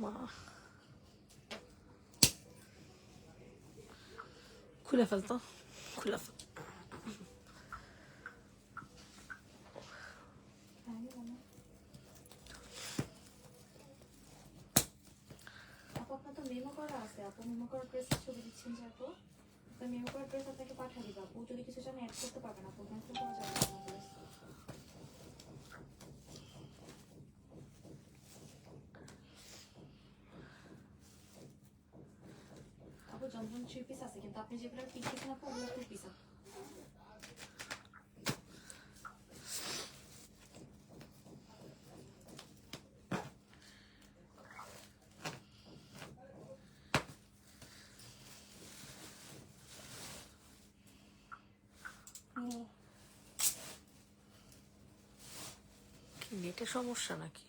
মা খুলে ফেলতো, খুলে ফেল। মেমো করা আছে, আপু মেমো করা ড্রেসের ছবি দিচ্ছেন যে আপু মেমো করা ড্রেস আপনাকে পাঠিয়ে দিবা। আপু যদি কিছু চান অ্যাড করতে পারবেন, আপু ক্যান্সেল করা যাবে না ড্রেস। আপু জমজম 3 পিস আছে, কিন্তু আপনি যেগুলো পিক দিচ্ছেন আপু ওগুলো 2 পিস আছে। নেটের সমস্যা নাকি?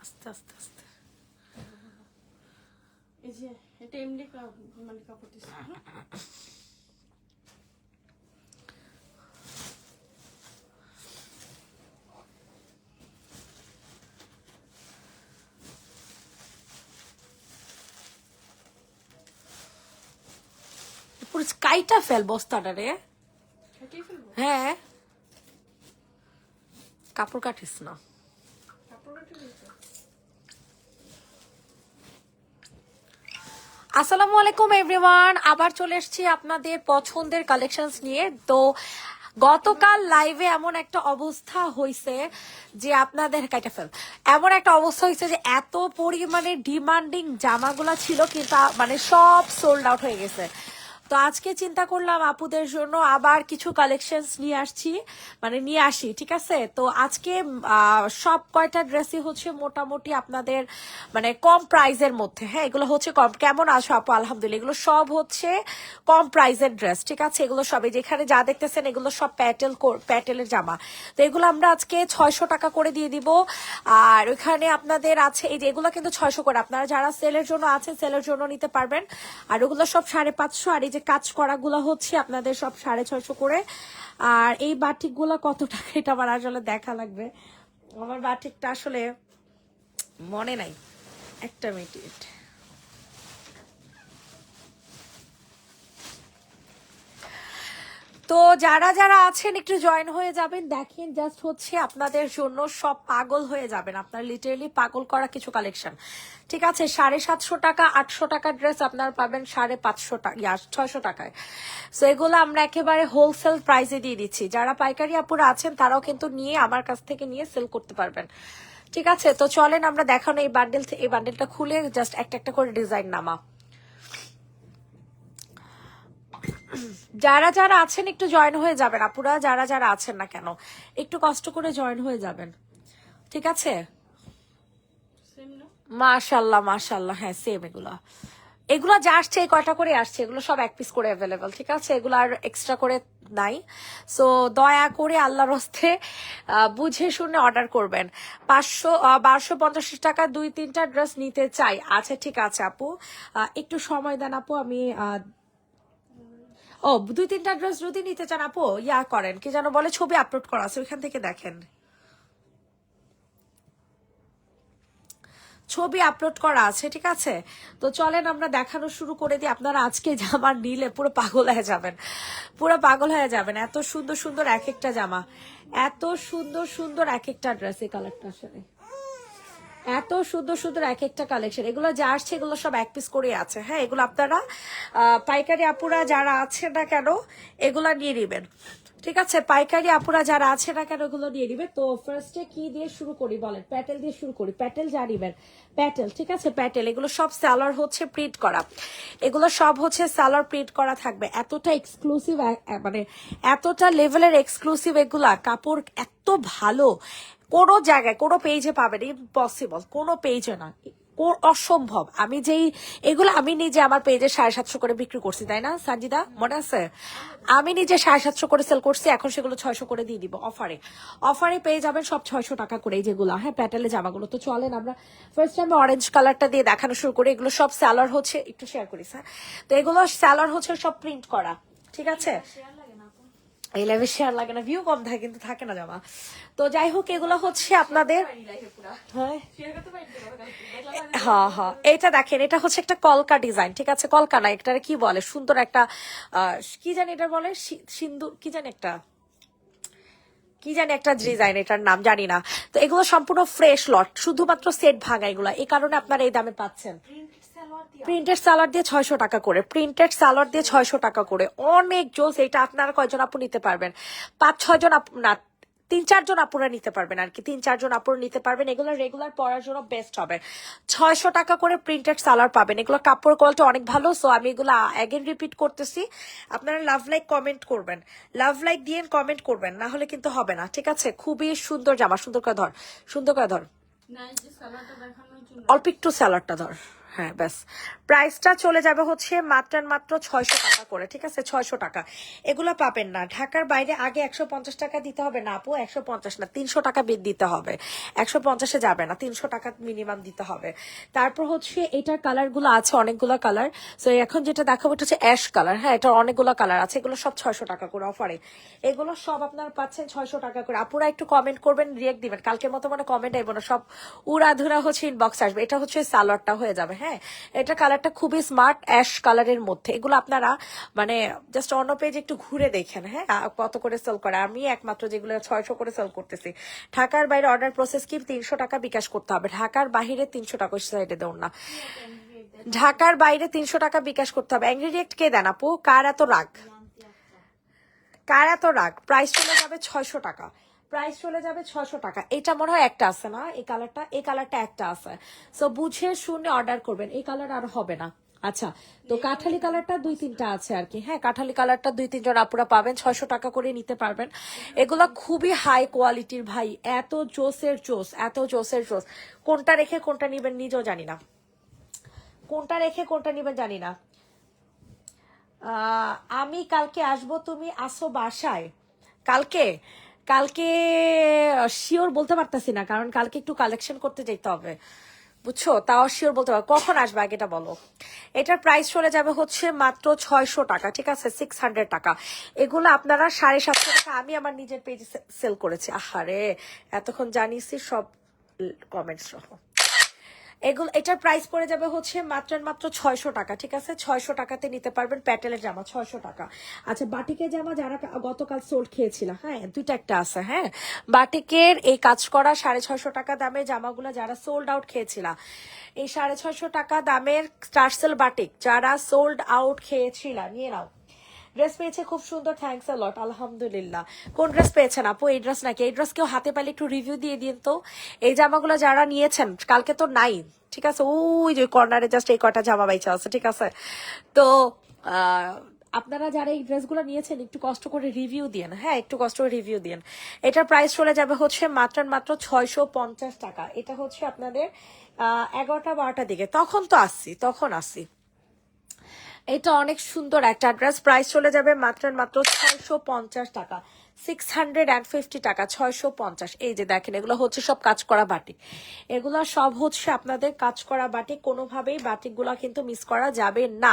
আস্তে আস্তে আস্তে। এই যে এটা এমনি মানে কাপড় দিচ্ছে। পুরো কাইটা ফেল বস্তাটা রে। কাটিয়ে ফেলবো? হ্যাঁ, কাপড় কাটিস না। কাপড় কাটিয়ে দিতে। আসসালামু আলাইকুম এভরিওয়ান, আবার চলে এসেছি আপনাদের পছন্দের কালেকশনস নিয়ে। তো গতকাল লাইভে এমন একটা অবস্থা হয়েছে যে আপনাদের এমন একটা অবস্থা হয়েছে যে এত পরিমাণে ডিমান্ডিং জামাগুলা ছিল, কিন্তু মানে সব সোল্ড আউট হয়ে গেছে। তো আজকে চিন্তা করলাম আপুদের জন্য আবার কিছু কালেকশনস নিয়ে আসি, ঠিক আছে। তো আজকে সব কয়টা ড্রেসই হচ্ছে মোটামুটি আপনাদের মানে কম প্রাইজের মধ্যে। হ্যাঁ, এগুলো হচ্ছে কম। কেমন আছো আপু? আলহামদুলিল্লাহ। এগুলো সব হচ্ছে কম প্রাইজের ড্রেস, ঠিক আছে। এগুলো সব যেখানে যা দেখতেছেন এগুলো সব প্যাটেলের জামা। তো এগুলো আমরা আজকে 600 টাকা করে দিয়ে দিব। আর ওইখানে আপনাদের আছে এই যে এগুলো কিন্তু 600 করে, আপনারা যারা সেলের জন্য আছেন সেলের জন্য নিতে পারবেন। আর ওগুলো সব 550। আর এই যে কাজ করা গুলা হচ্ছে আপনাদের সব 650 করে। আর এই বাটিক গুলা কত টাকা এটা আমার আসলে দেখা লাগবে, আমার বাটিকটা আসলে মনে নাই। একটা মিনিট। তো যারা যারা আছেন একটু জয়েন হয়ে যাবেন। দেখেন জাস্ট হচ্ছে আপনাদের জন্য সব পাগল হয়ে যাবেন, আপনার লিটারেলি পাগল করা কিছু কালেকশন, ঠিক আছে। 750 টাকা 800 টাকার ড্রেস আপনারা পাবেন 550 টাকা 600 টাকায়। তো এগুলো আমরা একেবারে হোলসেল প্রাইসে দিয়ে দিচ্ছি। যারা পাইকারি আপুরা আছেন তারাও কিন্তু নিয়ে আমার কাছ থেকে নিয়ে সেল করতে পারবেন, ঠিক আছে। তো চলেন আমরা দেখানো এই বান্ডেলটা খুলে জাস্ট একটা একটা করে ডিজাইন নামা। যারা যারা আছেন একটু জয়েন হয়ে যাবেন আপুরা, যারা যারা আছেন না কেন একটু কষ্ট করে জয়েন হয়ে যাবেন, ঠিক আছে। মাশাল্লাহ মাশাল্লাহ, হ্যাঁ সেম। এগুলো যা আসছে এই কয়টা করে আসছে, এগুলো সব এক পিস করে অ্যাভেলেবল, ঠিক আছে। এগুলো আর এক্সট্রা করে নাই। সো দয়া করে আল্লাহর হস্তে বুঝে শুনে অর্ডার করবেন। 1250 টাকা 2-3টা ড্রেস নিতে চাই। আচ্ছা ঠিক আছে আপু, একটু সময় দেন আপু। আমি 2-3টা ড্রেস যদি নিতে চান আপু করেন কি যেন বলে, ছবি আপলোড করা আছে ওইখান থেকে দেখেন, ছবি আপলোড করা আছে, ঠিক আছে। তো চলেন আমরা দেখানো শুরু করে দিই। আপনারা আজকে জামা নিলে পুরো পাগল হয়ে যাবেন, পুরো পাগল হয়ে যাবেন। এত সুন্দর সুন্দর এক একটা জামা, এত সুন্দর সুন্দর এক একটা ড্রেস। এই কালারটা আসলে এত সুন্দর সুন্দর এক একটা কালেকশন। এগুলো যা আসছে এগুলো সব এক পিস করে আছে। হ্যাঁ, এগুলো আপনারা পাইকারি আপুরা যারা আছে না কেন এগুলা নিয়ে নেবেন, ঠিক আছে। পাইকারি আপুরা যারা আছে না কেন এগুলো নিয়ে নিবে। তো ফার্স্টে কি দিয়ে শুরু করি বলেন? প্যাটেল দিয়ে শুরু করি। প্যাটেল যা নিবেন প্যাটেল, ঠিক আছে। প্যাটেল এগুলো সব সালোয়ার হচ্ছে প্রিন্ট করা, এগুলো সব হচ্ছে সালোয়ার প্রিন্ট করা থাকবে। এতটা এক্সক্লুসিভ, মানে এতটা লেভেলের এক্সক্লুসিভ এগুলা, কাপড় এত ভালো কোনো জায়গায় কোনো পেজে পাবেন, ইম্পসিবল, কোনো পেজে না, অসম্ভব। আমি যেই এগুলো আমি নিজে আমার পেজে 750 করে বিক্রি করছি, তাই না সানজিদা, মনে আছে? আমি নিজে 750 করে সেল করছি, এখন সেগুলো 600 করে দিয়ে দিব অফারে। অফারে পেয়ে যাবেন সব 600 টাকা করে যেগুলো, হ্যাঁ প্যাটেলের জামাগুলো। তো চলেন আমরা ফার্স্ট টাইম অরেঞ্জ কালারটা দিয়ে দেখানো শুরু করি। এগুলো সব স্যালোয়ার হচ্ছে, একটু শেয়ার করিস, হ্যাঁ। তো এগুলো স্যালোয়ার হচ্ছে সব প্রিন্ট করা, ঠিক আছে। এই লাইভে শেয়ার লাগে না, ভিউ কম থাকে কিন্তু থাকে না জামা। তো যাই হোক, এগুলো হচ্ছে আপনাদের, হ্যাঁ হ্যাঁ হ্যাঁ, এটা দেখেন, এটা হচ্ছে একটা কলকা ডিজাইন, ঠিক আছে? কলকা না, এটা কি বলে, সুন্দর একটা কি জানি এটা বলে, সিন্দুর কি জানি একটা, কি জানি একটা ডিজাইন, এটার নাম জানি না। তো এগুলো সম্পূর্ণ ফ্রেশ লট, শুধুমাত্র সেট ভাঙা এগুলো, এই কারণে আপনারা এই দামে পাচ্ছেন। প্রিন্টেড সালোয়ার দিয়ে 600 টাকা করে, প্রিন্টেড সালোয়ার দিয়ে 600 টাকা করে, অনেক জোস। এটা আপনারা কয়জন আপু নিতে পারবেন? 5-6 জন আপু না, 3-4 জন আপুরা নিতে পারবেন আর কি, 3-4 জন আপুরা নিতে পারবেন। এগুলো রেগুলার পরার জন্য বেস্ট হবে। 600 টাকা করে প্রিন্টেড সালোয়ার পাবেন। এগুলো কাপড় কোয়ালিটি অনেক ভালো। সো আমি এগুলো অ্যাগেন রিপিট করতেছি, আপনারা লাভ লাইক কমেন্ট করবেন, লাভ লাইক দিয়ে কমেন্ট করবেন, না হলে কিন্তু হবে না, ঠিক আছে? খুবই সুন্দর জামা, সুন্দর করে ধর, সুন্দর করে ধর, অল্প একটু স্যালাডটা ধর, হ্যাঁ ব্যাস। প্রাইসটা চলে যাবে হচ্ছে মাত্র 600 টাকা করে, ঠিক আছে? 600 টাকা। এগুলো পাবেন না ঢাকার বাইরে, আগে 150 টাকা দিতে হবে না আপু, 150 না 300 টাকা দিতে হবে, 150-এ যাবে না, 300 টাকা মিনিমাম দিতে হবে। তারপর হচ্ছে এটার কালার গুলো আছে অনেকগুলো কালার। তো এখন যেটা দেখাবো এটা হচ্ছে অ্যাশ কালার, হ্যাঁ এটার অনেকগুলো কালার আছে, এগুলো সব 600 টাকা করে অফারে, এগুলো সব আপনারা পাচ্ছেন 600 টাকা করে। আপুরা একটু কমেন্ট করবেন, রিয়েক্ট দিবেন, কালকের মতো মানে কমেন্ট আইব না, সব উড়াধুরা হচ্ছে ইনবক্স আসবে। এটা হচ্ছে সালোয়ারটা হয়ে যাবে, হ্যাঁ এটা কালারটা খুবই স্মার্ট অ্যাশ কালারের মধ্যে। এগুলো আপনারা মানে জাস্ট অন্য পেজ একটু ঘুরে দেখেন, হ্যাঁ কত করে সেল করে। আমি একমাত্র যেগুলো 600 করে সেল করতেছি। ঢাকার বাইরে অর্ডার প্রসেস কি, 300 টাকা বিকাশ করতে হবে। ঢাকার বাইরে 300 টাকা, সাইডে দেন না, ঢাকার বাইরে 300 টাকা বিকাশ করতে হবে। অ্যাংরি রিয়েক্ট কে দেন আপু? কার এত রাগ, কার এত রাগ? প্রাইস চলে যাবে 600 টাকা, প্রাইস চলে যাবে 600 টাকা। এটা মনে হয় একটা আছে না, এই কালারটা, এই কালারটা একটা আছে। সো বুঝে শুনে অর্ডার করবেন, এই কালার আর হবে না। আচ্ছা, তো কাঠালি কালারটা 2-3টা আছে আর কি, হ্যাঁ কাঠালি কালারটা 2-3 জন আপুরা পাবেন, 600 টাকা করে নিতে পারবেন। এগুলা খুবই হাই কোয়ালিটির ভাই, এত জোসের জোস, এত জোসের জোস। কোনটা রেখে কোনটা নিবেন নিজেও জানি না, কোনটা রেখে কোনটা নিবেন জানি না। আমি কালকে আসবো, তুমি আসো বাসায় কালকে? কালকে শিওর বলতে পারতাছি না, কারণ কালকে একটু কালেকশন করতে যেতে হবে, বুঝছো? তাও শিওর বলতে পারবো। কখন আসবে আগে এটা বলো। এটার প্রাইস চলে যাবে হচ্ছে মাত্র 600 টাকা, ঠিক আছে? 600 টাকা। এগুলো আপনারা 750 টাকা আমি আমার নিজের পেজে সেল করেছি। আহারে, এতক্ষণ জানিয়েছি সব কমেন্টস সহ। এগুলো, এটার প্রাইস পড়ে যাবে হচ্ছে মাত্র 600 টাকা, ঠিক আছে? 600 টাকাতে নিতে পারবেন প্যাটেলের জামা, 600 টাকা। আচ্ছা, বাটিকের জামা যারা গতকাল সোল্ড খেয়েছিল, হ্যাঁ দুইটা একটা আছে, হ্যাঁ বাটিকের এই কাজ করা 650 টাকা দামের জামাগুলো যারা সোল্ড আউট খেয়েছিল, এই 650 টাকা দামের টার্সেল বাটিক যারা সোল্ড আউট খেয়েছিল, নিয়ে নাও। ড্রেস পেয়েছে খুব সুন্দর, থ্যাংকস আ লট, আলহামদুলিল্লাহ। কোন ড্রেস পেয়েছেন আপু? এই ড্রেস নাকি? এই ড্রেস কেউ হাতে পাইলে একটু রিভিউ দিয়ে দিন তো। এই জামাগুলো যারা নিয়েছেন, কালকে তো নাই, ঠিক আছে? ওই যে কর্নারে জাস্ট এই কটা জামা বাইচা আছে, ঠিক আছে? তো আপনারা যারা এই ড্রেসগুলো নিয়েছেন একটু কষ্ট করে রিভিউ দিন, হ্যাঁ একটু কষ্ট করে রিভিউ দিন। এটার প্রাইস চলে যাবে হচ্ছে মাত্র 650 টাকা। এটা হচ্ছে আপনাদের 11টা-12টার দিকে, তখন তো আসছি, তখন আসছি। এটা অনেক সুন্দর একটা ড্রেস, প্রাইস চলে যাবে মাত্র 650 টাকা, 650 টাকা, 650। এই যে দেখেন, এগুলো হচ্ছে সব কাজ করা বাটিক, এগুলো সব হচ্ছে আপনাদের কাজ করা বাটিক। কোনোভাবেই বাটিকগুলো কিন্তু মিস করা যাবে না,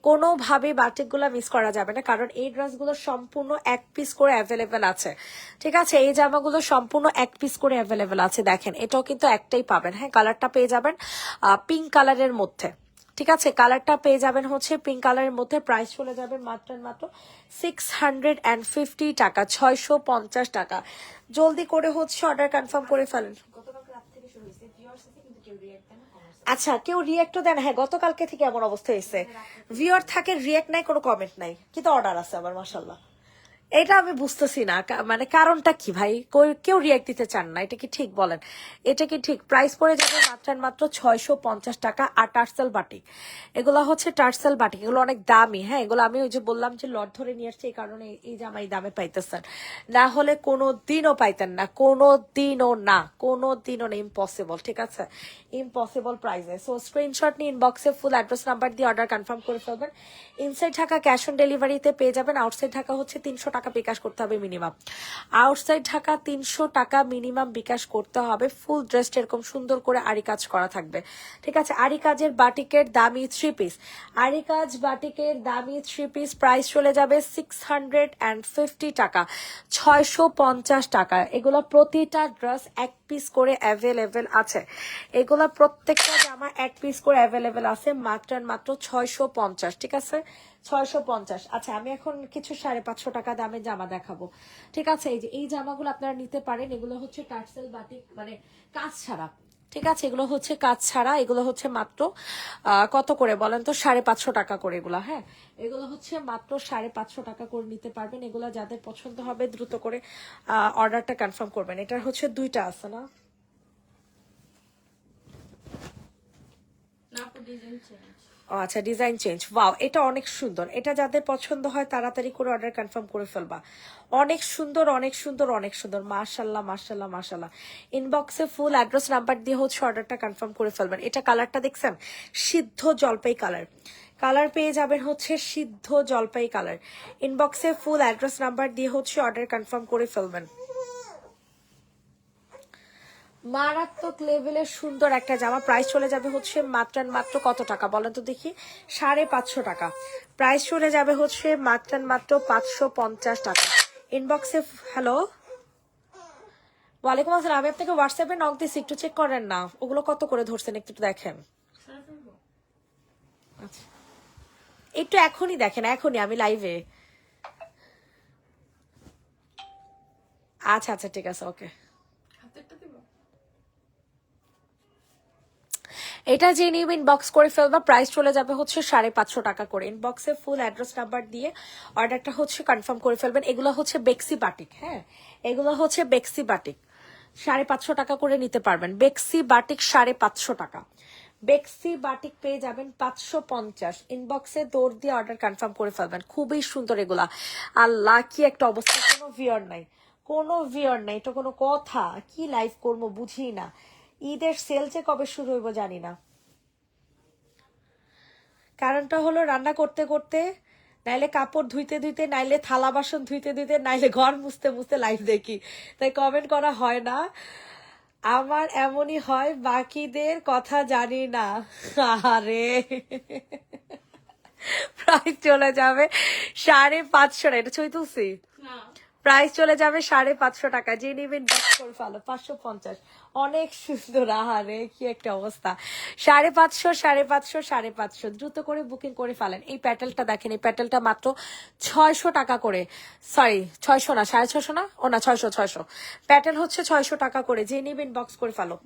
কোনোভাবেই বাটিকগুলো মিস করা যাবে না, কারণ এই ড্রেসগুলো সম্পূর্ণ এক পিস করে অ্যাভেলেবেল আছে, ঠিক আছে? এই জামাগুলো সম্পূর্ণ এক পিস করে অ্যাভেলেবেল আছে। দেখেন, এটাও কিন্তু একটাই পাবেন, হ্যাঁ কালারটা পেয়ে যাবেন পিঙ্ক কালারের মধ্যে, ঠিক আছে? কালারটা পেয়ে যাবেন হচ্ছে পিঙ্ক কালারের মধ্যে। প্রাইস চলে যাবে মাত্র 650 টাকা, 650 টাকা। জলদি করে হচ্ছে অর্ডার কনফার্ম করে ফেলেন। আচ্ছা, কেউ রিয়েক্টও দেন? হ্যাঁ গতকালকে থেকে এমন অবস্থা হয়েছে, ভিউয়ার থাকে, রিয়েক্ট নাই, কোনো কমেন্ট নাই, কিন্তু অর্ডার আছে আবার, মাশাল্লাহ। এটা আমি বুঝতেছি না, মানে কারণটা কি ভাই? কেউ রিয়াক্ট দিতে চান না, এটা কি ঠিক বলেন? এটা কি ঠিক? প্রাইস পড়ে যাবে মাত্র 650 টাকা। আর টার্সেল বাটিক, এগুলো হচ্ছে টার্সেল বাটিক, এগুলো অনেক দামি, হ্যাঁ এগুলো আমি ওই যে বললাম যে লট ধরে নিয়ে আসছি, এই কারণে এই জামা এই দামে পাইতেছেন, না হলে কোনো দিনও পাইতেন না, কোনো দিনও না, কোনো দিনও না, ইম্পসিবল, ঠিক আছে? ইম্পসিবল প্রাইসে। সো স্ক্রিনশট নিয়ে ইনবক্সে ফুল অ্যাড্রেস নাম্বার দিয়ে অর্ডার কনফার্ম করে ফেলবেন। ইনসাইড ঢাকা ক্যাশ অন ডেলিভারিতে পেয়ে যাবেন, আউটসাইড ঢাকা হচ্ছে 300 টাকা বিকাশ করতে হবে মিনিমাম। আউটসাইড ঢাকা 300 টাকা মিনিমাম বিকাশ করতে হবে। ফুল ড্রেসটা এরকম সুন্দর করে আরি কাজ করা থাকবে, ঠিক আছে। আরি কাজের বাটিকের দামি 3 পিস, আরি কাজ বাটিকের দামি 3 পিস প্রাইস চলে যাবে 650 টাকা, 650 টাকা। এগুলো প্রতিটা ড্রেস এক পিস করে অ্যাভেলেবেল আছে, এগুলো প্রত্যেকটা জামা এক পিস করে অ্যাভেলেবেল আছে, মাত্র 650, ঠিক আছে, 650। আচ্ছা আমি এখন কিছু 550 টাকা দামের জামা দেখাবো, ঠিক আছে। এই যে এই জামাগুলো আপনারা নিতে পারেন, এগুলো হচ্ছে টার্সেল বাটিক, মানে কাজ ছাড়া, ঠিক আছে। এগুলো হচ্ছে কাজ ছাড়া, এগুলো হচ্ছে মাত্র কত করে বলেন তো, 550 টাকা করে এগুলো, হ্যাঁ। এগুলো হচ্ছে মাত্র 550 টাকা করে নিতে পারবেন। এগুলো যাদের পছন্দ হবে দ্রুত করে অর্ডারটা কনফার্ম করবেন। এটার হচ্ছে 2টা আছে না, ও আচ্ছা ডিজাইন চেঞ্জ, ওয়াও এটা অনেক সুন্দর। এটা যাদের পছন্দ হয় তাড়াতাড়ি করে অর্ডার কনফার্ম করে ফেলবা। অনেক সুন্দর অনেক সুন্দর অনেক সুন্দর, মাশাল্লাহ মাশাল্লাহ মাশাল্লাহ। ইনবক্সে ফুল অ্যাড্রেস নাম্বার দিয়ে হচ্ছে অর্ডারটা কনফার্ম করে ফেলবেন। এটা কালারটা দেখছেন, সিদ্ধ জলপাই কালার, কালার পেয়ে যাবেন হচ্ছে সিদ্ধ জলপাই কালার। ইনবক্সে ফুল অ্যাড্রেস নাম্বার দিয়ে হচ্ছে অর্ডার কনফার্ম করে ফেলবেন। মারাত্মক লেভেলের সুন্দর একটা জামা, প্রাইস চলে যাবে হচ্ছে মাত্র কত টাকা বলেন তো দেখি, 550 টাকা। প্রাইস চলে যাবে হচ্ছে মাত্র 550 টাকা। ইনবক্সে হ্যালো, ওয়ালাইকুম আসসালাম। আমি আপনাকে হোয়াটসঅ্যাপে নক দিচ্ছি, একটু চেক করেন না ওগুলো কত করে ধরছেন, একটু দেখেন। আচ্ছা একটু এখনই দেখেন, এখনই আমি লাইভে। আচ্ছা আচ্ছা ঠিক আছে, ওকে। এটা যে নিউ ইনবক্স করে ফেলবা, প্রাইস চলে যাবে হচ্ছে 550 টাকা করে। ইনবক্সে ফুল অ্যাড্রেস নাম্বার দিয়ে অর্ডারটা হচ্ছে কনফার্ম করে ফেলবেন। এগুলো হচ্ছে বেক্সি বাটিক, হ্যাঁ এগুলো হচ্ছে বেক্সি বাটিক, 550 টাকা করে নিতে পারবেন। বেক্সি বাটিক 550 টাকা, বেক্সি বাটিক পেয়ে যাবেন 550। ইনবক্সে দৌড় দিয়ে অর্ডার কনফার্ম করে ফেলবেন। খুবই সুন্দর এগুলা, আল্লাহ কি একটা অবস্থা, কোনো ভিউয়ার নাই, কোনো ভিউয়ার নাই, এটা কোনো কথা, কি লাইভ করবো বুঝি না। ঈদের সেল যে কবে শুরু হইব জানি না। কারণটা হলো রান্না করতে করতে, নাইলে কাপড় ধুইতে ধুইতে, নাইলে থালা বাসন ধুইতে ধুইতে, নাইলে ঘর মুছতে মুছতে লাইভ দেখি, তাই কমেন্ট করা হয় না। আমার এমনই হয়, বাকিদের কথা জানি না। আরে প্রাইস চলে যাবে 550, এটা ছবি তুলছি, প্রাইস চলে যাবে 550 টাকা। যে নিবেন বক্স করে ফেলো 550। অনেক সুন্দর, আহারে কি একটা অবস্থা। 550 দ্রুত করে বুকিং করে ফেলেন। এই প্যাটেলটা দেখেন, এই প্যাটেলটা মাত্র 600 টাকা করে, সরি 600 না, 650 না, ও না 600, প্যাটেল হচ্ছে 600 টাকা করে। যে নিবেন বক্স করে ফেলো।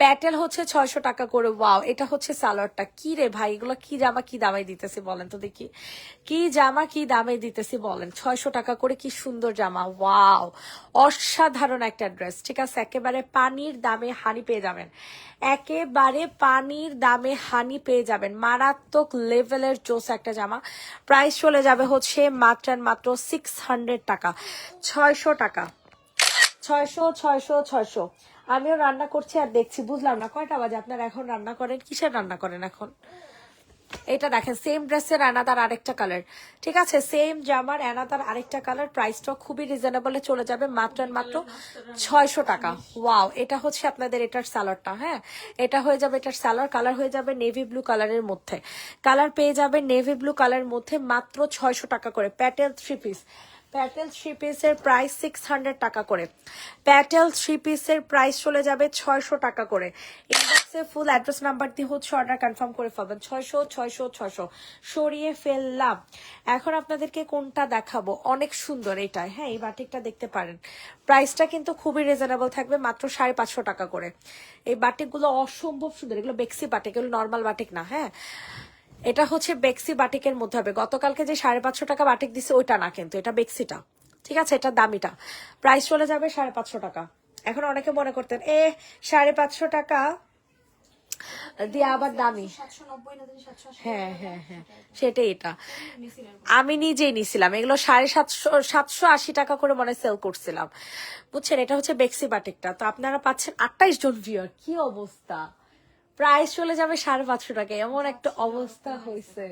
প্যাটেল হচ্ছে 600 টাকা করে। ওয়াও এটা হচ্ছে সালোয়ারটা, কি রে ভাই এগুলো কি জামা, কি দামে দিতেছি বলেন তো দেখি, কি জামা কি দামে দিতেছি বলেন। 600 টাকা করে, কি সুন্দর জামা, ওয়াও অসাধারণ একটা ড্রেস, ঠিক আছে। একেবারে পানির দামে হানি পেয়ে যাবেন, একেবারে পানির দামে হানি পেয়ে যাবেন। মারাত্মক লেভেলের জোস একটা জামা। প্রাইস চলে যাবে হচ্ছে মাত্র 600 টাকা, 600 টাকা, 600। আমিও রান্না করছি আর দেখছি, বুঝলাম না কয়টা বাজে আপনারা এখন রান্না করেন, কিসের রান্না করেন এখন। এটা দেখেন সেম ড্রেসের অ্যানাদার আরেকটা কালার, ঠিক আছে, সেম জামার অ্যানাদার আরেকটা কালার। প্রাইসটা খুবই রিজনেবলে চলে যাবে মাত্র 600 টাকা। ওয়াও এটা হচ্ছে আপনাদের এটার সালোয়ারটা, হ্যাঁ এটা হয়ে যাবে এটার সালোয়ার। কালার হয়ে যাবে নেভি ব্লু কালারের মধ্যে, কালার পেয়ে যাবে নেভি ব্লু কালারের মধ্যে মাত্র 600 টাকা করে। প্যাটেল 3 পিস, প্যাটেল 3 পিসের প্রাইস 600 টাকা করে। প্যাটেল 3 পিসের প্রাইস চলে যাবে 600 টাকা করে। ইনবক্সে ফুল অ্যাড্রেস নাম্বার দিয়ে হচ্ছে অর্ডার কনফার্ম করে ফেলবেন। 600 সরিয়ে ফেললাম। এখন আপনাদেরকে কোনটা দেখাবো, অনেক সুন্দর এটা, হ্যাঁ এই বাটিকটা দেখতে পারেন। প্রাইসটা কিন্তু খুবই রিজনেবল থাকবে, মাত্র 550 টাকা করে। এই বাটিকগুলো অসম্ভব সুন্দর, এগুলো বেক্সি বাটিক, এগুলো নর্মাল বাটিক না, হ্যাঁ এটা হচ্ছে বেক্সি বাটিকের মধ্যে হবে। গতকালকে যে 550 টাকা বাটিক দিছে ওইটা না, কিন্তু এটা বেক্সিটা, ঠিক আছে, এটা দামিটা। প্রাইস চলে যাবে 550 টাকা। এখন অনেকে মনে করতেন 550 টাকা দিয়ে আবার দামি, হ্যাঁ সেটাই। এটা আমি নিজেই নিছিলাম, এগুলো 780 টাকা করে মনে সেল করছিলাম, বুঝছেন। এটা হচ্ছে বেক্সি বাটিকটা। তো আপনারা পাচ্ছেন 28 জন ভিউয়ার, কি অবস্থা। প্রাইস চলে যাবে 550 টাকা, এমন একটা অবস্থা হয়েছে,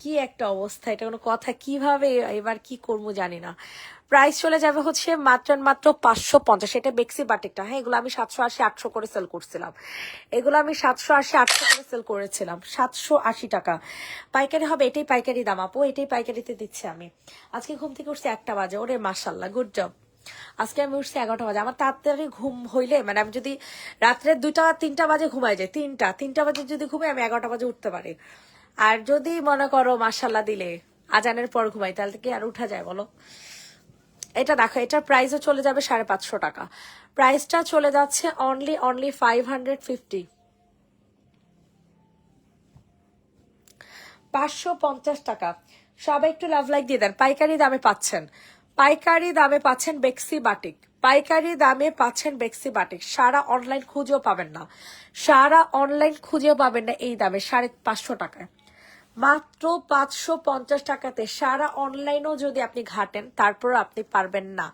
কি একটা অবস্থা, এটা কোনো কথা? কিভাবে এবার কি করবো জানি না। প্রাইস চলে যাবে হচ্ছে মাত্র মাত্র 550। এটা বেক্সি বাটিকটা, হ্যাঁ এগুলো আমি 780 800 করে সেল করছিলাম। এগুলো আমি 780 800 করে সেল করেছিলাম, 780 টাকা পাইকারি হবে। এটাই পাইকারি দাম আপু, এটাই পাইকারিতে দিচ্ছি আমি। আজকে ঘুম থেকে উঠছি 1টা বাজে, ওরে মাশাল্লাহ, গুড জব। আজকে আমি উঠছি 11টা বাজে। আমার তাড়াতাড়ি ঘুম হইলে, মানে আমি যদি রাত্রে 2টা 3টা বাজে ঘুমাই যাই, 3টা বাজে যদি ঘুমাই, আমি 11টা বাজে উঠতে পারি। আর যদি মনে করো মাশাল্লাহ দিলে আজানের পর ঘুমাই, তাহলে কি আর উঠা যায় বলো? এটা দেখো, এটার প্রাইসও চলে যাবে 550 টাকা। প্রাইসটা চলে যাচ্ছে অনলি 550, 550 টাকা। সবাই একটু লাভ লাইক দিয়ে দেন। পাইকারি দামে পাচ্ছেন, পাইকারি দামে পাচ্ছেন বেক্সি বাটিক, পাইকারি দামে পাচ্ছেন বেক্সি বাটিক। সারা অনলাইন খুঁজেও পাবেন না, সারা অনলাইন খুঁজেও পাবেন না এই দামে, 550 টাকায়, মাত্র 550 টাকাতে। সারা অনলাইনও যদি আপনি ঘাটেন তারপর আপনি পারবেন না,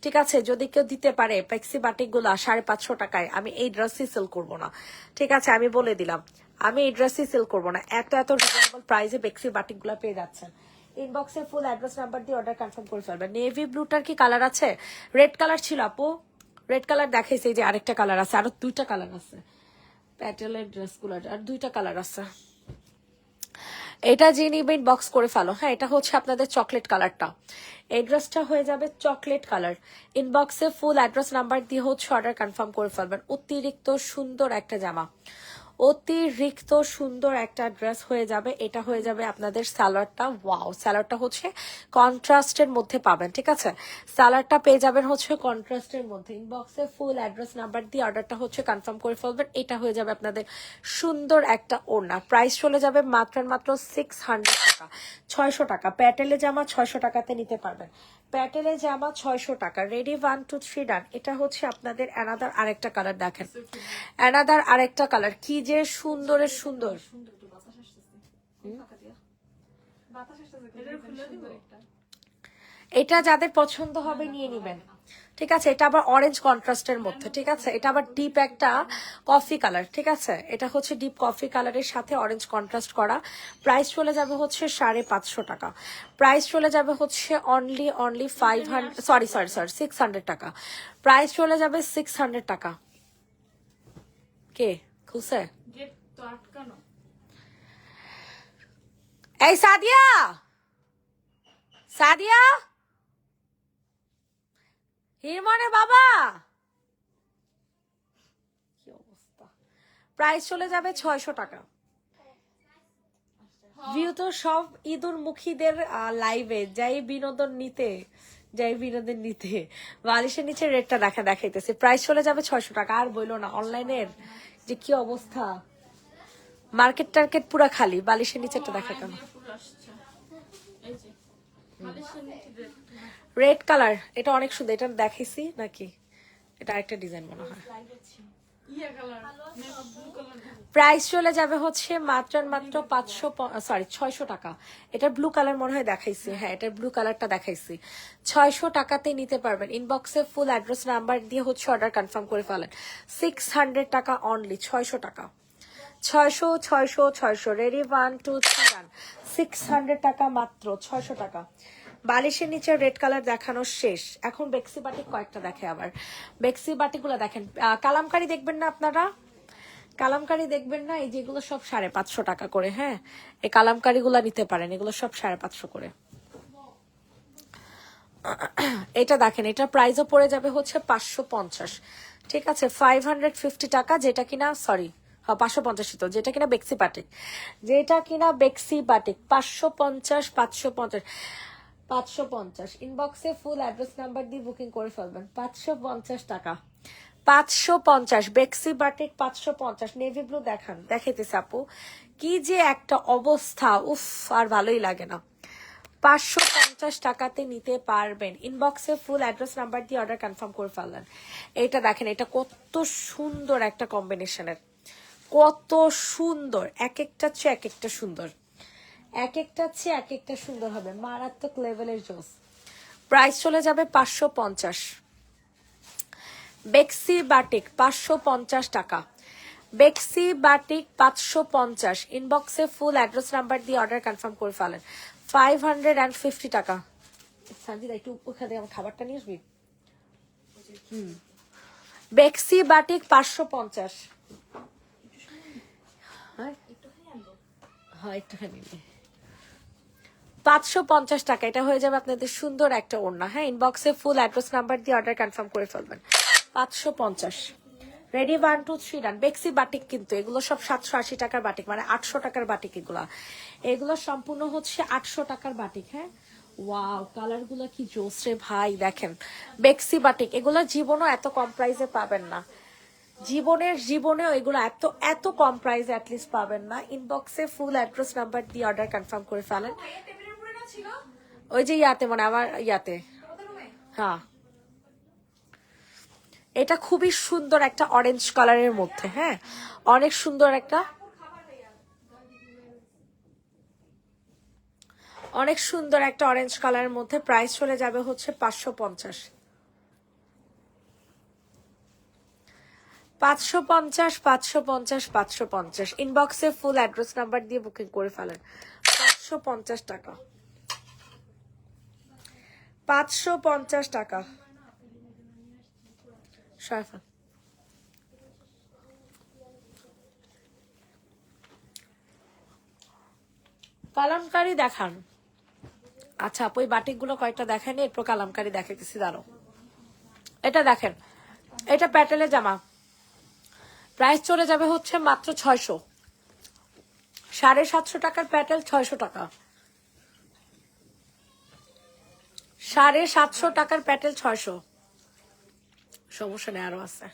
ঠিক আছে? যদি কেউ দিতে পারে বেক্সি বাটিক গুলা 550 টাকায়, আমি এই ড্রেসই সেল করবো না, ঠিক আছে? আমি বলে দিলাম, আমি এই ড্রেসই সেল করবো না। এত রিজনেবল প্রাইসে বেক্সি বাটিক গুলা পেয়ে যাচ্ছেন। ইনবক্সে ফুল অ্যাড্রেস নাম্বার দিয়ে অর্ডার কনফার্ম করে ফেলবেন। নেভি ব্লুটার কি কালার আছে? রেড কালার ছিল আপু, রেড কালার দেখাইছে, যে আরেকটা কালার আছে, আরো 2টা কালার আছে প্যাটেলের ড্রেস গুলার, আর 2টা কালার আছে। এটা যে নিবেন বক্স করে ফেলো। হ্যাঁ, এটা হচ্ছে আপনাদের চকলেট কালারটা, এই ড্রেসটা হয়ে যাবে চকলেট কালার। ইনবক্সে ফুল অ্যাড্রেস নাম্বার দিয়ে হচ্ছে অর্ডার কনফার্ম করে ফেলবেন। অতিরিক্ত সুন্দর একটা জামা, অতিরিক্ত সুন্দর একটা ড্রেস হয়ে যাবে। এটা হয়ে যাবে আপনাদের সালোয়ারটা। ওয়াও, সালোয়ারটা হচ্ছে কন্ট্রাস্টের মধ্যে পাবেন, ঠিক আছে? সালোয়ারটা পেয়ে যাবেন হচ্ছে কন্ট্রাস্টের মধ্যে। ইনবক্সে ফুল অ্যাড্রেস নাম্বার দিয়ে অর্ডারটা হচ্ছে কনফার্ম করে ফেলবেন। এটা হয়ে যাবে আপনাদের সুন্দর একটা ওড়না। প্রাইস চলে যাবে মাত্র 600 টাকা, 600 টাকা। প্যাটেলে জামা 600 টাকাতে নিতে পারবেন, প্যাটেলে জামা 600 টাকা। রেডি 1 2 3 ডান। এটা হচ্ছে আপনাদের অ্যানাদার আরেকটা কালার, দেখেন অ্যানাদার আরেকটা কালার, কি যে সুন্দরের সুন্দর। এটা যাদের পছন্দ হবে নিয়ে নিবেন, ঠিক আছে? এটা আবার অরেঞ্জ কন্ট্রাস্টের মধ্যে, ঠিক আছে? এটা আবার ডিপ একটা কফি কালার, ঠিক আছে? এটা হচ্ছে ডিপ কফি কালারের সাথে অরেঞ্জ কন্ট্রাস্ট করা। প্রাইস চলে যাবে হচ্ছে 550 টাকা। প্রাইস চলে যাবে হচ্ছে অনলি 500, সরি 600 টাকা। প্রাইস চলে যাবে 600 টাকা। কে খুলছে? এই সাদিয়া, সাদিয়া, হিরমনের বাবা, কি অবস্থা? প্রাইস চলে যাবে 600 টাকা। ভিউ তো সব ঈদুর মুখীদের লাইভে, যাই বিনোদন নিতে, যাই বিনোদন নিতে। বালিশের নিচে রেটটা দেখাইতেছে। প্রাইস চলে যাবে 600 টাকা। আর বইলো না, অনলাইনের যে কি অবস্থা, মার্কেট টার্কেট পুরা খালি। বালিশের নিচেরটা দেখা কেন? রেড কালার, এটা অনেক সুন্দর। এটা দেখাইছি নাকি? এটা আরেকটা ডিজাইন মনে হয়। প্রাইস চলে যাবে হচ্ছে মাত্র 600 টাকা। এটা ব্লু কালার মনে হয় দেখাইছি, হ্যাঁ এটা ব্লু কালারটা দেখাইছি। 600 টাকাতে নিতে পারবেন। ইনবক্সে ফুল অ্যাড্রেস নাম্বার দিয়ে হচ্ছে অর্ডার কনফার্ম করে ফেলেন। 600 টাকা অনলি, 600 টাকা। 600 রেডি 1 2 3 রান। 600 টাকা মাত্র, 600 টাকা। বালিশের নিচে রেড কালার দেখানো শেষ। এখন বেক্সি বাটিক কয়েকটা দেখে আবার। বেক্সি বাটিক গুলা দেখেন। কালামকারি দেখবেন না আপনারা? কালামকারি দেখবেন না? এই যেগুলো সব 550 টাকা করে। হ্যাঁ, এই কালামকারি গুলা নিতে পারেন, এগুলো সব 550 করে। এটা দেখেন, এটা প্রাইসও পড়ে যাবে হচ্ছে 550, ঠিক আছে? 550 টাকা, যেটা কিনা সরি 550, তো যেটা কিনা বেক্সি বাটিক, যেটা কিনা বেক্সি বাটিক 550, 550। ইনবক্সে ফুল অ্যাড্রেস নাম্বার দিয়ে বুকিং করে ফেলবেন। 550 টাকা, 550 বেক্সি বাটিক, 550। নেভি ব্লু দেখান, দেখাইতেছে আপু, কি যে একটা অবস্থা, উফ, আর ভালোই লাগে না। 550 টাকাতে নিতে পারবেন। ইনবক্সে ফুল অ্যাড্রেস নাম্বার দিয়ে অর্ডার কনফার্ম করে ফেললেন। এটা দেখেন, এটা কত সুন্দর একটা কম্বিনেশনের, কত সুন্দর, এক একটা চেয়ে এক একটা সুন্দর, এক একটা চেয়ে এক একটা সুন্দর হবে, মারাত্মক লেভেলের জোস। প্রাইস চলে যাবে 550। বেক্সি বাটিক 550 টাকা। বেক্সি বাটিক 550, ইনবক্সে ফুল অ্যাড্রেস নাম্বার দিয়ে অর্ডার কনফার্ম করে ফেলেন। 550 টাকা। সঞ্জিদা একটু ওখানে আমার খাবারটা নিয়ে আসবি। বেক্সি বাটিক 550। হ্যাঁ হ্যাঁ একটুখানি 550 টাকা। এটা হয়ে যাবে আপনাদের সুন্দর একটা ওড়না। হ্যাঁ, ইনবক্সে ফুল অ্যাড্রেস নাম্বার দিয়ে অর্ডার কনফার্ম করে ফেলবেন। 550। রেডি 1 2 3 ডান। বেক্সি বাটিক কিন্তু এগুলো সব 780 টাকার বাটিক, মানে 800 টাকার বাটিক। এগুলো সম্পূর্ণ হচ্ছে 800 টাকার বাটিক। হ্যাঁ, ওয়াও, কালার গুলো কি জোস রে ভাই। দেখেন বেক্সি বাটিক, এগুলো জীবনও এত কম প্রাইসে পাবেন না। জীবনেও এগুলো এত এত কম প্রাইসে অ্যাটলিস্ট পাবেন না। ইনবক্সে ফুল অ্যাড্রেস নাম্বার দিয়ে অর্ডার কনফার্ম করে ফেলেন। ওই যে ইয়াতে, মানে আমার ইয়াতে। হ্যাঁ, এটা খুবই সুন্দর একটা অরেঞ্জ কালারের মধ্যে। হ্যাঁ, অনেক সুন্দর একটা অরেঞ্জ কালারের মধ্যে। প্রাইস চলে যাবে হচ্ছে 550। 550 550 550। ইনবক্সে ফুল অ্যাড্রেস নাম্বার দিয়ে বুকিং করে ফেলেন। 550 টাকা। 550 টাকা। সারফান কালামকারি দেখান। আচ্ছা আপু, ওই বাটিকগুলো কয়েকটা দেখেনি, এরপর কালামকারি দেখাইতেছি। দাঁড়ো, এটা দেখেন, এটা প্যাটেলে জামা। প্রাইস চলে যাবে হচ্ছে মাত্র 600। 750 টাকার প্যাটেল 600 টাকা। 750 টাকার প্যাটেল 600। সমস্যা নেই, আরো আছে।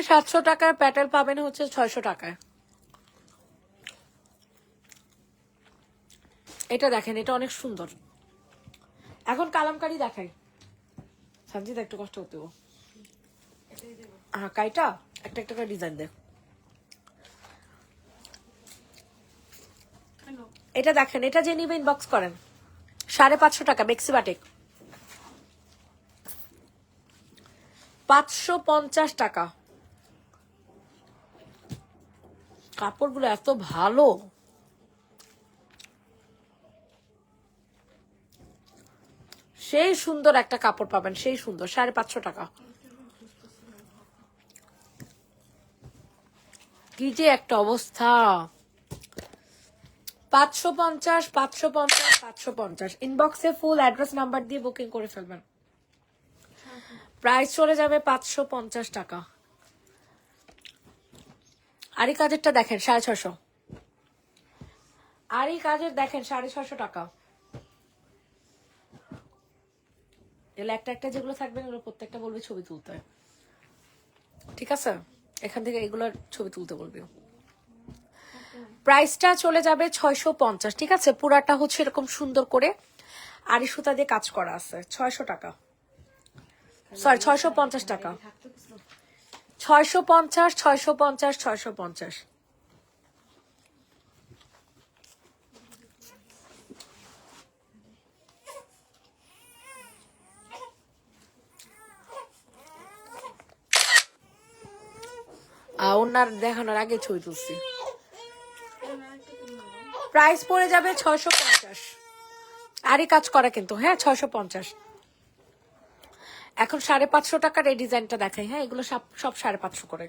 সাতশো টাকার প্যাটেল পাবেন হচ্ছে 600 টাকায়। এটা দেখেন, এটা অনেক সুন্দর। এখন কালামকারি দেখাই। সঞ্জিত একটু কষ্ট করতে গো। হ্যাঁ, কাইটা একটা একটা করে ডিজাইন দেখ। এটা দেখেন, এটা যে নিবে ইনবক্স করেন। 550 টাকা বেক্সি বাটিক। 550 টাকা। কাপড়গুলো এত ভালো। সেই সুন্দর একটা কাপড় পাবেন, সেই সুন্দর। 550 টাকা। কি যে একটা অবস্থা। 550 550 550। ইনবক্সে ফুল অ্যাড্রেস নাম্বার দিয়ে বুকিং করে ফেলবেন। প্রাইস চলে যাবে 550 টাকা। আর এই কাজেরটা দেখেন 650। আর এই কাজের দেখেন 650 টাকা। এগুলো একটা একটা যেগুলো থাকবে, এগুলো প্রত্যেকটা বলবে ছবি তুলতে। ঠিক আছে, এখান থেকে এগুলোর ছবি তুলতে বলবে। প্রাইসটা চলে যাবে 650। ঠিক আছে, পুরাটা হচ্ছে এরকম সুন্দর করে আড়ি সুতা দিয়ে কাজ করা আছে। 600 টাকা, সরি 650 টাকা। 650 650 650। ওনার দেখানোর আগে ছবি তুলছি। প্রাইস পড়ে যাবে 650। আরই কাজ করা কিন্তু। হ্যাঁ, 650। এখন 550 টাকার এই ডিজাইনটা দেখাই। হ্যাঁ, এগুলো সব 550 করে।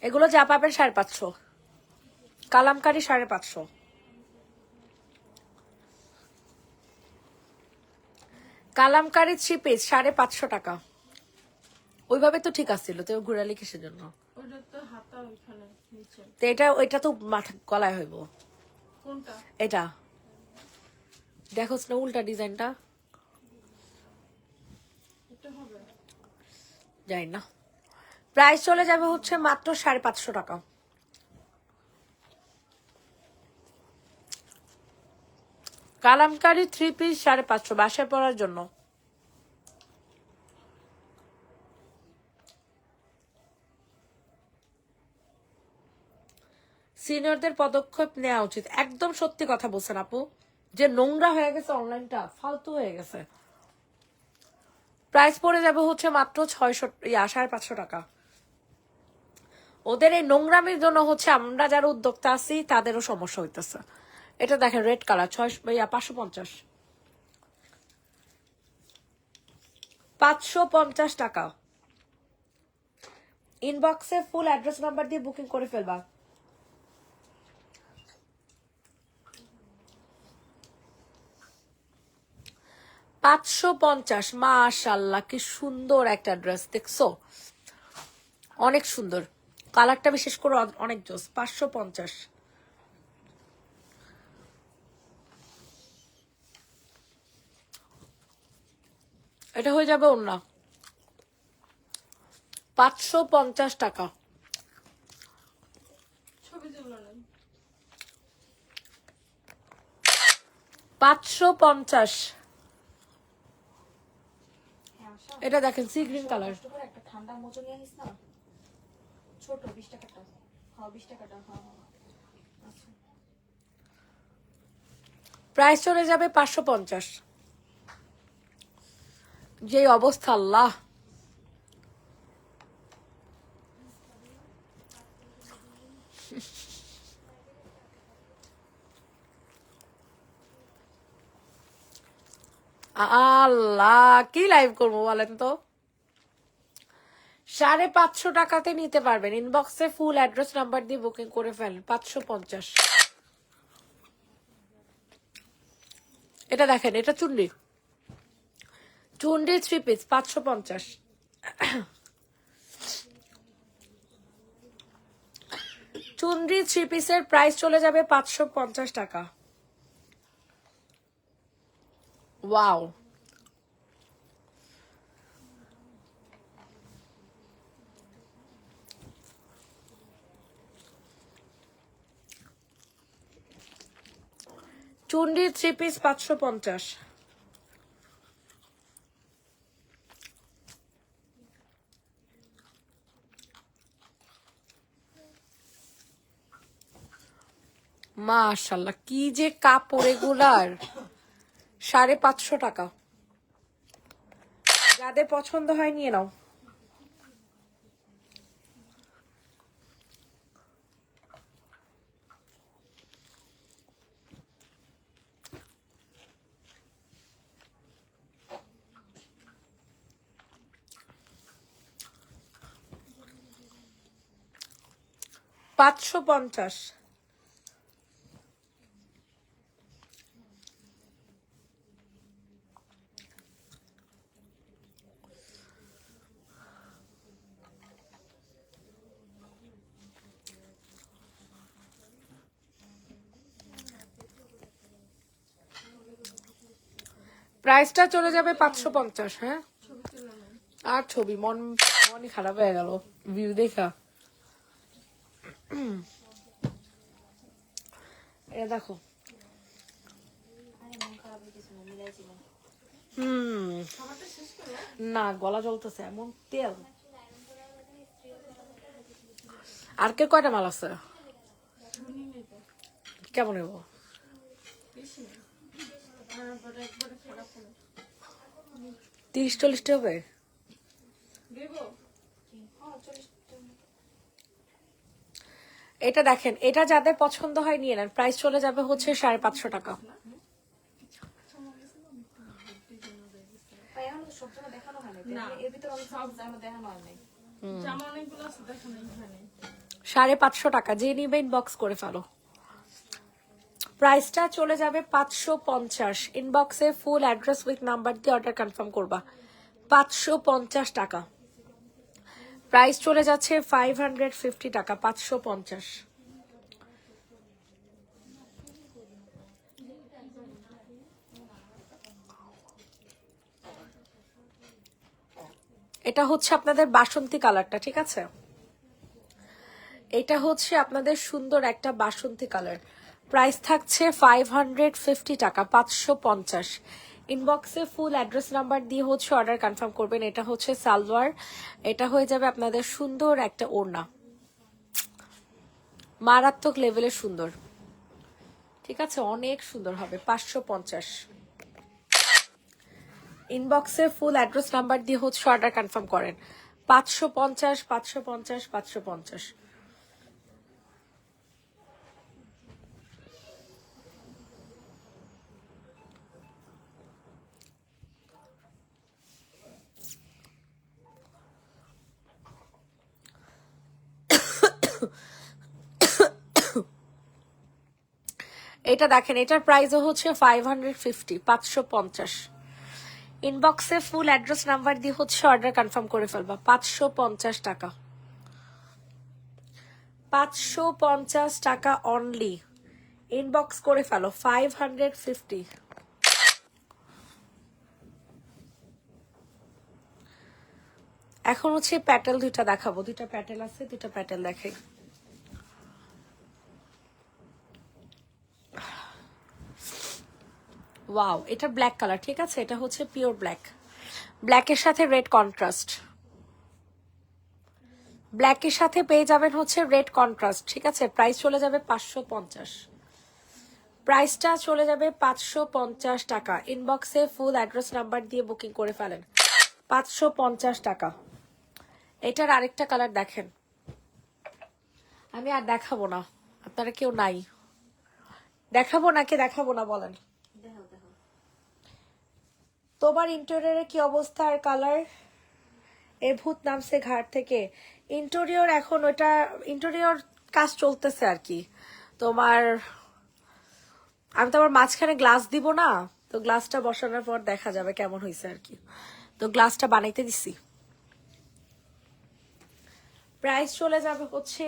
এগুলো যা পাবেন 550। কালামকারি 550। কালামকারি 3 পিস 550 টাকা। ওইভাবে তো ঠিক আসছিল, তো ঘুরালি কিসের জন্য? তো এটা ওইটা তো মাথা গলায় হইব। এটা দেখোস না উল্টা ডিজাইনটা, জানি না। প্রাইস চলে যাবে হচ্ছে মাত্র 550 টাকা। কালামকারি 3 পিস 550, বাসায় পরার জন্য। সিনিয়রদের পদক্ষেপ নেওয়া উচিত। একদম সত্যি কথা বলছেন আপু। যে নোংরা হয়ে গেছে অনলাইনটা, ফালতু হয়ে গেছে। প্রাইস পড়ে যাবে হচ্ছে মাত্র 550 টাকা। ওদের এই নোংরামির জন্য হচ্ছে আমরা যারা উদ্যোক্তা আছি তাদেরও সমস্যা হইতেছে। এটা দেখেন রেড কালার 550, 550 টাকা। ইনবক্সে ফুল অ্যাড্রেস নাম্বার দিয়ে বুকিং করে ফেলবা। $550, মাশাআল্লাহ কি সুন্দর একটা ড্রেস, দেখছো? অনেক সুন্দর, কালারটা বিশেষ করে অনেক জোস। 550। এটা হয়ে যাবে ওর না, 550 টাকা। 550। হ্যাঁ আশা, এটা দেখেন সি গ্রিন কালার। কষ্ট করে একটা ঠান্ডা মোচো নিয়ে আসিস না, ছোট 20 টাকাটা। হ্যাঁ 20 টাকাটা, হ্যাঁ হ্যাঁ আচ্ছা। প্রাইস চলে যাবে 550। যে অবস্থা আল্লাহ। আল্লাহ কি লাইভ করবো বলেন তো। 550 টাকাতে নিতে পারবেন। ইনবক্সে ফুল অ্যাড্রেস নাম্বার দিয়ে বুকিং করে ফেলেন। 550। এটা দেখেন, এটা চুন্ডি, চুন্ডি 3 পিস 550। চুন্ডি 3 পিসের প্রাইস চলে যাবে 550 টাকা। Wow, Chundi 3 piece 550। মাশাআল্লাহ কি যে কাপড় এগুলার। 550 টাকা। যাদের পছন্দ হয় নিয়ে নাও। $550। প্রাইসটা চলে যাবে 550। হ্যাঁ, আর ছবি মনই খারাপ হয়ে গেল ভিউ দেখা। এটা দেখো। আরে মন খারাপ হইতেছে না, মিলাইছিলাম। না গলা জ্বলতেছে, এমন তেল। আর কে কয়টা মাল আছে? কেমন হইব? 30-40 হবে। এটা দেখেন, এটা যাদের পছন্দ হয় নিয়ে নেন। প্রাইস চলে যাবে হচ্ছে 550 টাকা। ভাই এখন তো সব জায়গা দেখানো হয় না, এর ভিতরে অনেক সব জায়গা দেখানো হয় নাই। জামা অনেকগুলো আছে দেখো না এখানে। 550 টাকা। যে নিবে ইনবক্স করে ফেলো। প্রাইসটা চলে যাবে 550। ইনবক্সে ফুল অ্যাড্রেস উইথ নাম্বার দিয়ে অর্ডার কনফার্ম করবা। 550 টাকা। প্রাইস চলে যাচ্ছে 550 টাকা। 550। এটা হচ্ছে আপনাদের বাসন্তী কালারটা, ঠিক আছে? এটা হচ্ছে আপনাদের সুন্দর একটা বাসন্তী কালার। প্রাইস থাকছে 550 টাকা। 550। ইনবক্সে ফুল অ্যাড্রেস নাম্বার দিয়ে হচ্ছে অর্ডার কনফার্ম করবেন। এটা হচ্ছে সালোয়ার, এটা হয়ে যাবে আপনাদের সুন্দর একটা ওড়না, মারাত্মক লেভেলের সুন্দর। ঠিক আছে, অনেক সুন্দর হবে। 550। ইনবক্সে ফুল অ্যাড্রেস নাম্বার দিয়ে হচ্ছে অর্ডার কনফার্ম করেন। 550, 550, 550। এটা দেখেন, এটার প্রাইসও হচ্ছে 550, 550। ইনবক্সে ফুল অ্যাড্রেস নাম্বার দিয়ে হচ্ছে অর্ডার কনফার্ম করে ফেলবা। 550 টাকা, 550 টাকা অনলি। ইনবক্স করে ফেলো 550। এখন হচ্ছে প্যাটেল দুইটা দেখাবো, দুইটা প্যাটেল আছে, দুইটা প্যাটেল দেখাই। ওয়াও, এটা ব্ল্যাক কালার, ঠিক আছে, এটা হচ্ছে পিওর ব্ল্যাক, ব্ল্যাকের সাথে রেড কন্ট্রাস্ট, ব্ল্যাকের সাথে পেয়ে যাবেন হচ্ছে রেড কন্ট্রাস্ট, ঠিক আছে। প্রাইস চলে যাবে 550, প্রাইসটা চলে যাবে 550 টাকা। ইনবক্সে ফুল অ্যাড্রেস নাম্বার দিয়ে বুকিং করে ফেলেন। 550 টাকা। এটার আরেকটা কালার দেখেন, আমি আর দেখাবো না, আপনারা কেউ নাই, দেখাবো নাকি দেখাবো না বলেন। তোমার ইন্টেরিয়রে কি অবস্থা আর কালার? এ ভূত নামছে ঘাট থেকে। ইন্টেরিয়র এখন ওটা ইন্টেরিয়র কাজ চলতেছে আর কি। তোমার আমি তো আবার মাঝখানে গ্লাস দিব না, তো গ্লাসটা বসানোর পর দেখা যাবে কেমন হয়েছে আর কি। তো গ্লাসটা বানাইতে দিছি। প্রাইস চলে যাবে হচ্ছে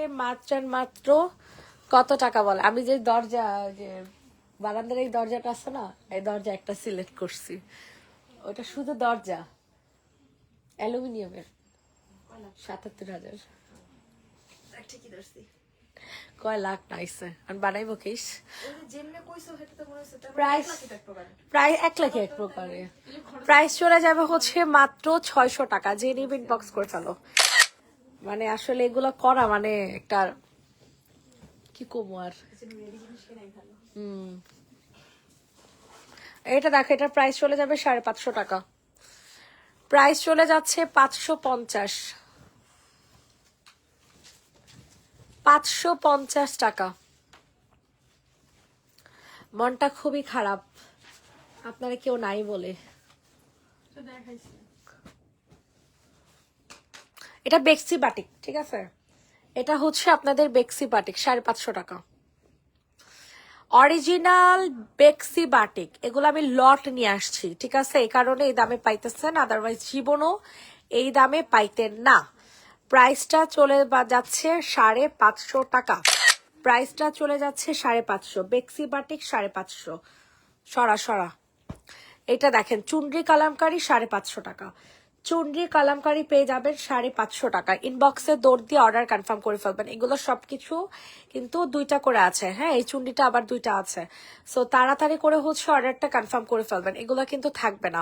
মাত্র কত টাকা বলে। আমি যে দরজা, যে বারান্দার এই দরজাটা আছে না, এই দরজা একটা সিলেক্ট করছি, ওটা শুধু দরজা, অ্যালুমিনিয়ামের, 77,000। ঠিকই ধরছি। কয় লাখ নাইছে আমি বানাইবো কেস। যেমনে কইছো হেতে তো মনে হচ্ছে প্রাইস প্রায় 1 লাখ এক প্রকারে। প্রাইস চলে যাবে হচ্ছে মাত্র 600 টাকা। যে নিবে ইনবক্স করে ফেলো। মানে আসলে এগুলো করা মানে একটা কি কমু আর। এটা দেখো, এটার প্রাইস চলে যাবে 550 টাকা। প্রাইস চলে যাচ্ছে 550, 550 টাকা। মনটা খুবই খারাপ, আপনারা কেউ নাই বলে। তো দেখাইছি। এটা বেক্সি বাটিক, ঠিক আছে, এটা হচ্ছে আপনাদের বেক্সি বাটিক, 550 টাকা। অরিজিনাল বেক্সি বাটিক, এগুলো আমি লট নিয়ে আসছি, ঠিক আছে, এই কারণে এই দামে পাইতেছেন, আদারওয়াইজ জীবনও এই দামে পাইতেন না। প্রাইসটা চলে যাচ্ছে 550 টাকা। প্রাইসটা চলে যাচ্ছে 550, বেক্সি বাটিক 550। সরা এটা দেখেন, চুনরি কালামকারি 550 টাকা। চুনরি কালামকারি পেয়ে যাবেন 550 টাকা। ইনবক্সে দৌড় দিয়ে অর্ডার কনফার্ম করে ফেলবেন। এগুলো সবকিছু কিন্তু 2টা করে আছে, হ্যাঁ, এই চুনরিটা আবার 2টা আছে। সো তাড়াতাড়ি করে হচ্ছে অর্ডারটা কনফার্ম করে ফেলবেন। এগুলো কিন্তু থাকবে না,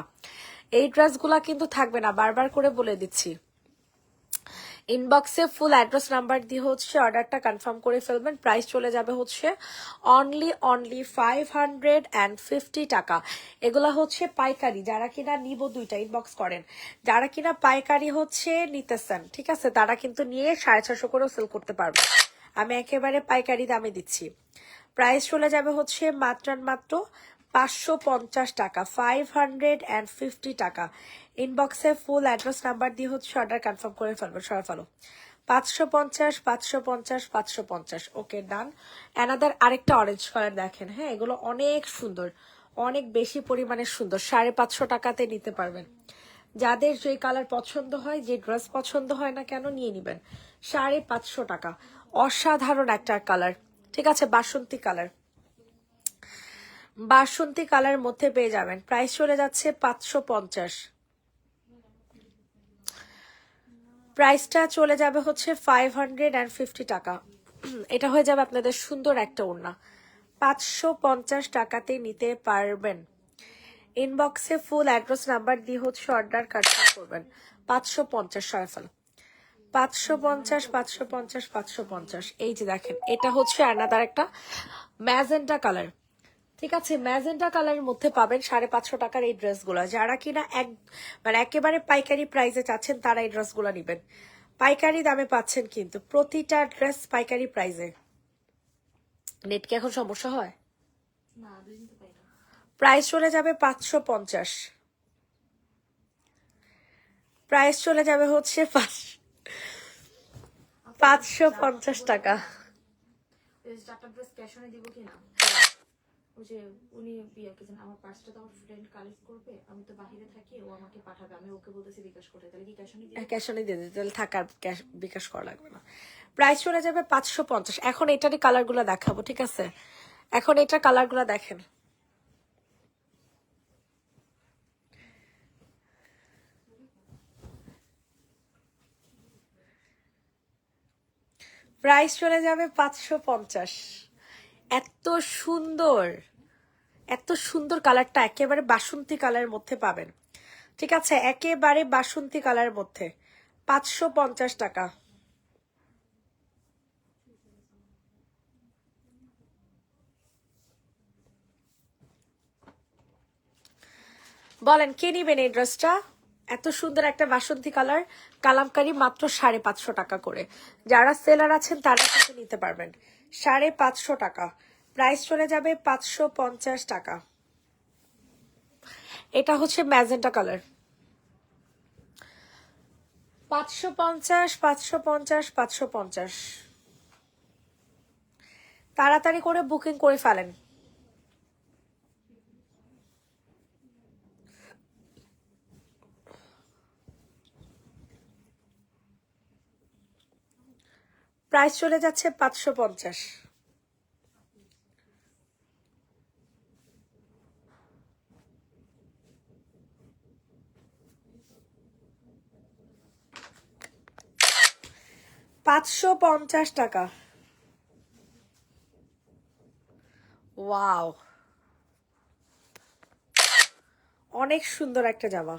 এই ড্রেসগুলা কিন্তু থাকবে না, বারবার করে বলে দিচ্ছি। ইনবক্সে ফুল অ্যাড্রেস নাম্বার দিয়ে হচ্ছে অর্ডারটা কনফার্ম করে ফেলবেন। প্রাইস চলে যাবে হচ্ছে অনলি 550 টাকা। এগুলা হচ্ছে পাইকারি, যারা কিনা নিব 2টা ইনবক্স করেন। যারা কিনা পাইকারি হচ্ছে নিতেছেন, ঠিক আছে, তারা কিন্তু নিয়ে 650 করেও সেল করতে পারবে। আমি একেবারে পাইকারি দামে দিচ্ছি। প্রাইস চলে যাবে হচ্ছে মাত্র 550 টাকা, 550 টাকা। ইনবক্সে ফুল অ্যাড্রেস নাম্বার দিয়ে হচ্ছে অর্ডার কনফার্ম করে ফেলবেন। সবাই ফেলো 550, 550, 550। ওকে, ডান। অ্যানাদার আরেকটা অরেঞ্জ কালার দেখেন, হ্যাঁ, এগুলো অনেক সুন্দর, অনেক বেশি পরিমাণে সুন্দর। 550 টাকাতে নিতে পারবেন। যাদের যে কালার পছন্দ হয়, যে ড্রেস পছন্দ হয় না কেন, নিয়ে নিবেন। 550 টাকা, অসাধারণ একটা কালার, ঠিক আছে, বাসন্তী কালার, বাসন্তী কালার মধ্যে পেয়ে যাবেন। প্রাইস চলে যাচ্ছে 550। প্রাইসটা চলে যাবে হচ্ছে 550 টাকা। এটা হয়ে যাবে আপনাদের সুন্দর একটা ওড়না। 550 টাকাতে নিতে পারবেন। ইনবক্সে ফুল অ্যাড্রেস নাম্বার দিয়ে হচ্ছে অর্ডার কনফার্ম করবেন। 550 সয়ফল, 550, 550, 550। এই যে দেখেন, এটা হচ্ছে আনাদার একটা ম্যাজেন্টা কালার। ঠিক আছে, ম্যাজেন্টা কালারের মধ্যে পাবেন 550 টাকার এই ড্রেসগুলো। যারা কিনা মানে একেবারে পাইকারি প্রাইসে চাচ্ছেন তারা এই ড্রেসগুলো নেবেন। পাইকারি দামে পাচ্ছেন কিন্তু প্রতিটা ড্রেস পাইকারি প্রাইসে। নেট কি এখন সমস্যা হয়? না, 2 দিন তো পাই না। প্রাইস চলে যাবে 550। প্রাইস চলে যাবে হচ্ছে 550 টাকা। এই 4টা ড্রেস ক্যাশ অনে দিব কিনা? ওই যে উনি বিয়ে কি জানেন, আমার পার্সটা তো আমার ফ্রেন্ড কালেক্ট করবে, আমি তো বাইরে থাকি, ও আমাকে পাঠাবে, আমি ওকে বলতেছি বিকাশ করতে, তাহলে কি ক্যাশ অনে দিব? ক্যাশ অনই দিয়ে দিতে, তাহলে থাকার ক্যাশ বিকাশ করা লাগবে না। প্রাইস চলে যাবে 550। এখন এটারই কালারগুলো দেখাবো, ঠিক আছে? এখন এটার কালারগুলো দেখেন। প্রাইস চলে যাবে 550। এত সুন্দর, এত সুন্দর কালারটা একেবারে বাসন্তী কালারের মধ্যে পাবেন, ঠিক আছে? একেবারে বাসন্তী কালারের মধ্যে 550 টাকা। বলেন কে নিবেন এই ড্রেসটা? এত সুন্দর একটা বাসন্তী কালার, কালামকারি, মাত্র 550 টাকা করে। যারা সেলার আছেন তারা কিন্তু নিতে পারবেন। 550 টাকা। প্রাইস চলে যাবে 550 টাকা। এটা হচ্ছে ম্যাজেন্টা কালার। 550, 550, 550। তাড়াতাড়ি করে বুকিং করে ফেলেন। প্রাইস চলে যাচ্ছে 550। টাকা। ওয়াও, অনেক সুন্দর একটা জামা।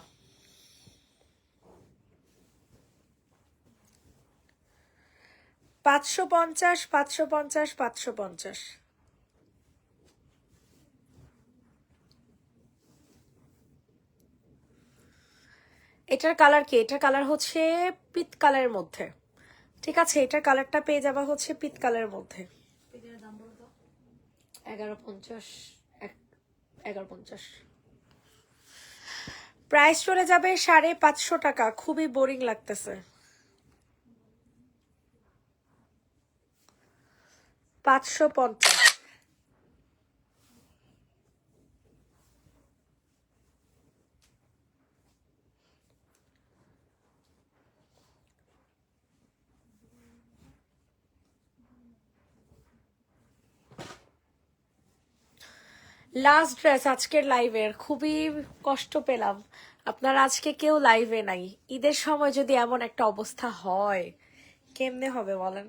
550, 550, 550। এটার কালার কি? এটার কালার হচ্ছে পিত কালারের মধ্যে, ঠিক আছে? এটার কালারটা পেয়ে যাবা হচ্ছে পিত কালারের মধ্যে। এটার দাম বলো তো? 1150। 1150। প্রাইস চলে যাবে 550 টাকা। খুবই বোরিং লাগতেছে। 550। লাস্ট ড্রেস আজকের লাইভের। খুবই কষ্ট পেলাম, আপনারা আজকে কেউ লাইভে নাই। ঈদের সময় যদি এমন একটা অবস্থা হয় কেমনে হবে বলেন?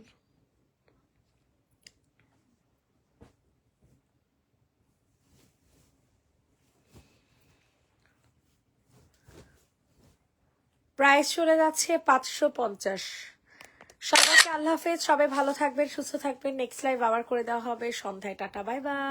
প্রাইস চলে যাচ্ছে 550। সবাইকে আল্লাহ হাফেজ। সবাই ভালো থাকবেন, সুস্থ থাকবেন। নেক্সট লাইভ আবার করে দেওয়া হবে সন্ধ্যায়। Tata, bye bye.